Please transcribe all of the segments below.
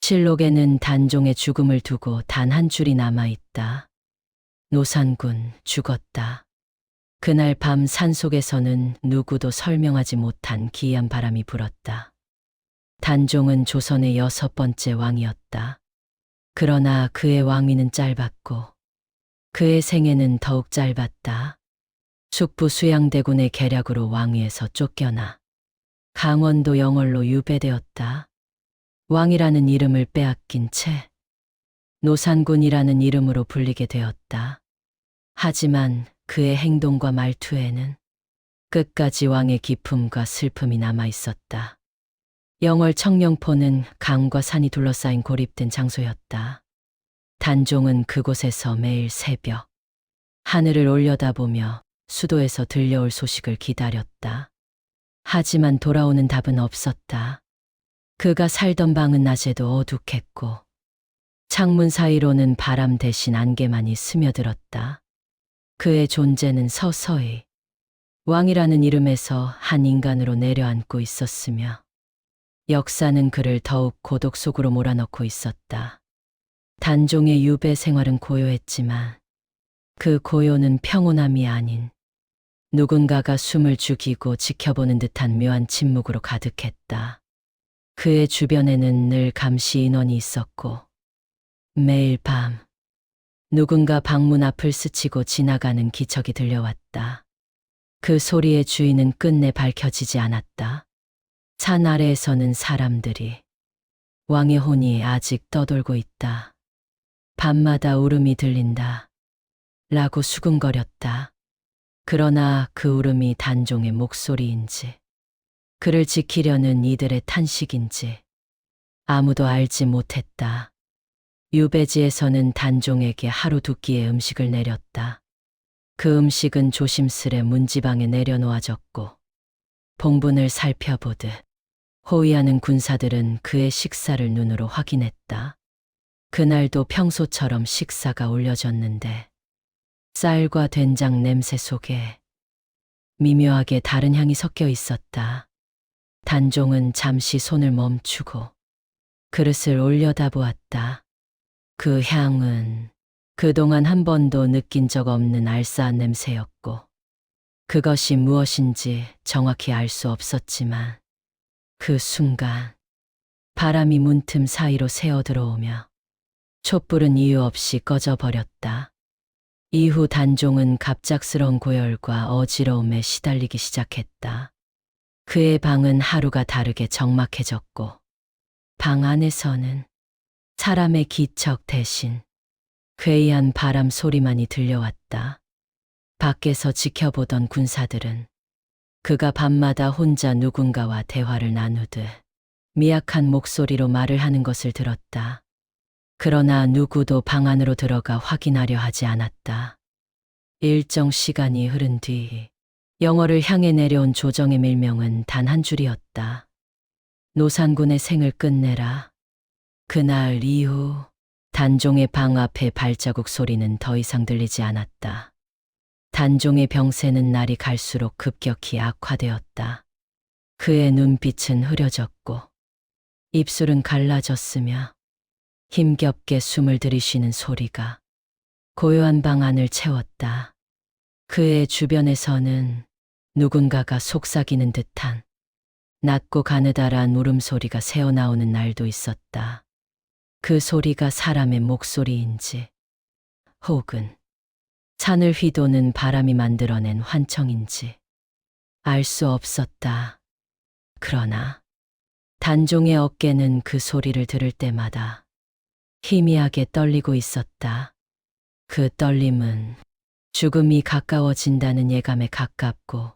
실록에는 단종의 죽음을 두고 단 한 줄이 남아있다. 노산군 죽었다. 그날 밤 산속에서는 누구도 설명하지 못한 기이한 바람이 불었다. 단종은 조선의 6번째 왕이었다. 그러나 그의 왕위는 짧았고 그의 생애는 더욱 짧았다. 숙부 수양대군의 계략으로 왕위에서 쫓겨나 강원도 영월로 유배되었다. 왕이라는 이름을 빼앗긴 채 노산군이라는 이름으로 불리게 되었다. 하지만 그의 행동과 말투에는 끝까지 왕의 기품과 슬픔이 남아 있었다. 영월 청령포는 강과 산이 둘러싸인 고립된 장소였다. 단종은 그곳에서 매일 새벽 하늘을 올려다보며 수도에서 들려올 소식을 기다렸다. 하지만 돌아오는 답은 없었다. 그가 살던 방은 낮에도 어둑했고 창문 사이로는 바람 대신 안개만이 스며들었다. 그의 존재는 서서히 왕이라는 이름에서 한 인간으로 내려앉고 있었으며 역사는 그를 더욱 고독 속으로 몰아넣고 있었다. 단종의 유배 생활은 고요했지만 그 고요는 평온함이 아닌 누군가가 숨을 죽이고 지켜보는 듯한 묘한 침묵으로 가득했다. 그의 주변에는 늘 감시 인원이 있었고 매일 밤 누군가 방문 앞을 스치고 지나가는 기척이 들려왔다. 그 소리의 주인은 끝내 밝혀지지 않았다. 산 아래에서는 사람들이 왕의 혼이 아직 떠돌고 있다. 밤마다 울음이 들린다. 라고 수군거렸다. 그러나 그 울음이 단종의 목소리인지 그를 지키려는 이들의 탄식인지 아무도 알지 못했다. 유배지에서는 단종에게 하루 두 끼의 음식을 내렸다. 그 음식은 조심스레 문지방에 내려놓아졌고 봉분을 살펴보듯 호위하는 군사들은 그의 식사를 눈으로 확인했다. 그날도 평소처럼 식사가 올려졌는데 쌀과 된장 냄새 속에 미묘하게 다른 향이 섞여 있었다. 단종은 잠시 손을 멈추고 그릇을 올려다보았다. 그 향은 그동안 한 번도 느낀 적 없는 알싸한 냄새였고 그것이 무엇인지 정확히 알 수 없었지만 그 순간 바람이 문틈 사이로 새어들어오며 촛불은 이유 없이 꺼져버렸다. 이후 단종은 갑작스러운 고열과 어지러움에 시달리기 시작했다. 그의 방은 하루가 다르게 적막해졌고 방 안에서는 사람의 기척 대신 괴이한 바람 소리만이 들려왔다. 밖에서 지켜보던 군사들은 그가 밤마다 혼자 누군가와 대화를 나누듯 미약한 목소리로 말을 하는 것을 들었다. 그러나 누구도 방 안으로 들어가 확인하려 하지 않았다. 일정 시간이 흐른 뒤 영월을 향해 내려온 조정의 밀명은 단 한 줄이었다. 노산군의 생을 끝내라. 그날 이후 단종의 방 앞의 발자국 소리는 더 이상 들리지 않았다. 단종의 병세는 날이 갈수록 급격히 악화되었다. 그의 눈빛은 흐려졌고 입술은 갈라졌으며 힘겹게 숨을 들이쉬는 소리가 고요한 방 안을 채웠다. 그의 주변에서는 누군가가 속삭이는 듯한 낮고 가느다란 울음소리가 새어나오는 날도 있었다. 그 소리가 사람의 목소리인지 혹은 산을 휘도는 바람이 만들어낸 환청인지 알 수 없었다. 그러나 단종의 어깨는 그 소리를 들을 때마다 희미하게 떨리고 있었다. 그 떨림은 죽음이 가까워진다는 예감에 가깝고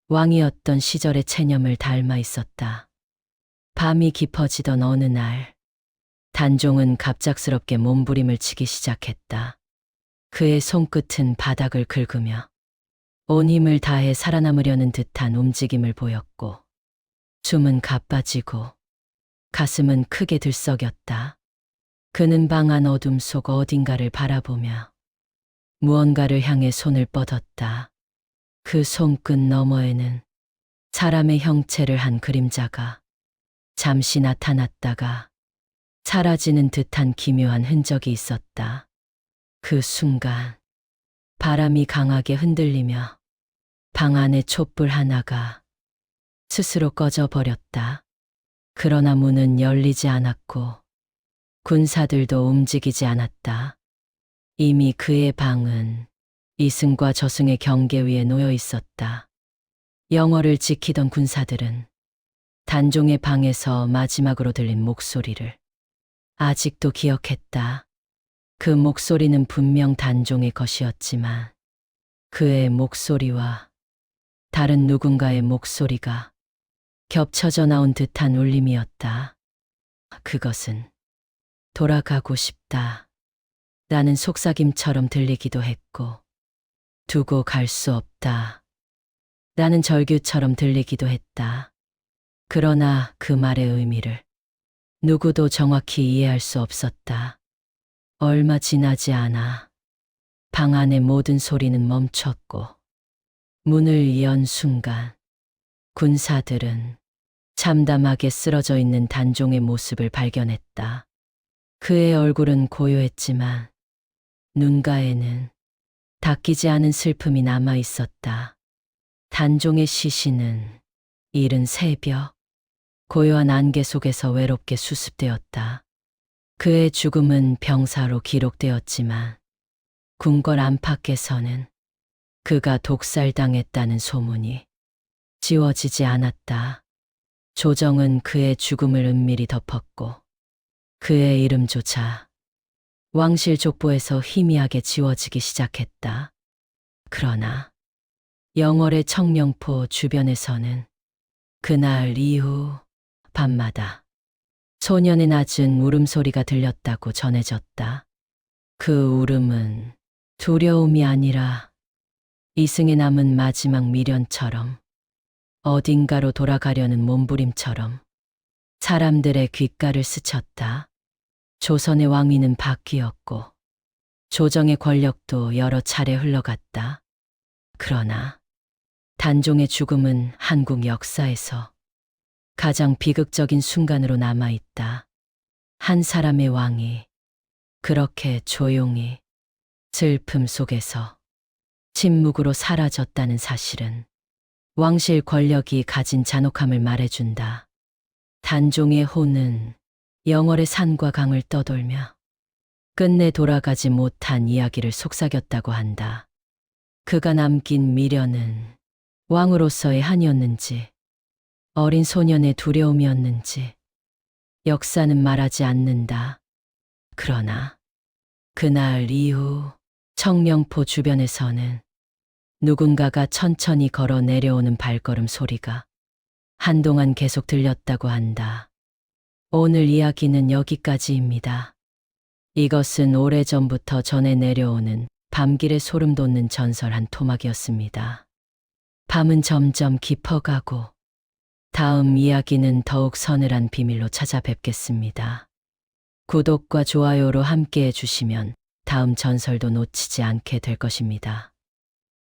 왕이었던 시절의 체념을 닮아 있었다. 밤이 깊어지던 어느 날 단종은 갑작스럽게 몸부림을 치기 시작했다. 그의 손끝은 바닥을 긁으며 온 힘을 다해 살아남으려는 듯한 움직임을 보였고 숨은 가빠지고 가슴은 크게 들썩였다. 그는 방 안 어둠 속 어딘가를 바라보며 무언가를 향해 손을 뻗었다. 그 손끝 너머에는 사람의 형체를 한 그림자가 잠시 나타났다가 사라지는 듯한 기묘한 흔적이 있었다. 그 순간 바람이 강하게 흔들리며 방 안의 촛불 하나가 스스로 꺼져 버렸다. 그러나 문은 열리지 않았고 군사들도 움직이지 않았다. 이미 그의 방은 이승과 저승의 경계 위에 놓여 있었다. 영월을 지키던 군사들은 단종의 방에서 마지막으로 들린 목소리를 아직도 기억했다. 그 목소리는 분명 단종의 것이었지만 그의 목소리와 다른 누군가의 목소리가 겹쳐져 나온 듯한 울림이었다. 그것은 돌아가고 싶다 라는 속삭임처럼 들리기도 했고 두고 갈 수 없다 라는 절규처럼 들리기도 했다. 그러나 그 말의 의미를 누구도 정확히 이해할 수 없었다. 얼마 지나지 않아 방 안의 모든 소리는 멈췄고 문을 연 순간 군사들은 참담하게 쓰러져 있는 단종의 모습을 발견했다. 그의 얼굴은 고요했지만 눈가에는 닦이지 않은 슬픔이 남아 있었다. 단종의 시신은 이른 새벽 고요한 안개 속에서 외롭게 수습되었다. 그의 죽음은 병사로 기록되었지만 궁궐 안팎에서는 그가 독살당했다는 소문이 지워지지 않았다. 조정은 그의 죽음을 은밀히 덮었고 그의 이름조차 왕실 족보에서 희미하게 지워지기 시작했다. 그러나 영월의 청령포 주변에서는 그날 이후 밤마다 소년의 낮은 울음소리가 들렸다고 전해졌다. 그 울음은 두려움이 아니라 이승에 남은 마지막 미련처럼 어딘가로 돌아가려는 몸부림처럼 사람들의 귓가를 스쳤다. 조선의 왕위는 바뀌었고 조정의 권력도 여러 차례 흘러갔다. 그러나 단종의 죽음은 한국 역사에서 가장 비극적인 순간으로 남아있다. 한 사람의 왕이 그렇게 조용히 슬픔 속에서 침묵으로 사라졌다는 사실은 왕실 권력이 가진 잔혹함을 말해준다. 단종의 호는 영월의 산과 강을 떠돌며 끝내 돌아가지 못한 이야기를 속삭였다고 한다. 그가 남긴 미련은 왕으로서의 한이었는지 어린 소년의 두려움이었는지 역사는 말하지 않는다. 그러나 그날 이후 청령포 주변에서는 누군가가 천천히 걸어 내려오는 발걸음 소리가 한동안 계속 들렸다고 한다. 오늘 이야기는 여기까지입니다. 이것은 오래전부터 전해 내려오는 밤길에 소름 돋는 전설 한 토막이었습니다. 밤은 점점 깊어가고 다음 이야기는 더욱 서늘한 비밀로 찾아뵙겠습니다. 구독과 좋아요로 함께해 주시면 다음 전설도 놓치지 않게 될 것입니다.